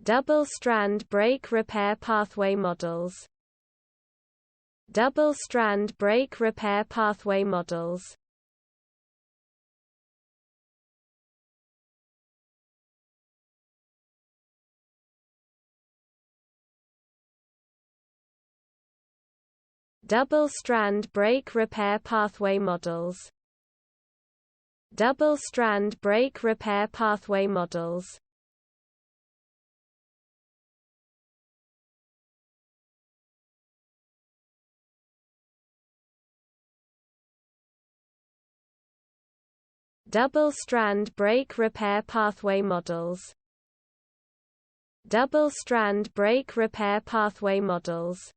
Double-strand brake repair pathway models. Double-strand brake repair pathway models. Double-strand brake repair pathway models. Double-strand brake repair pathway models. Double-strand brake repair pathway models. Double-strand brake repair pathway models.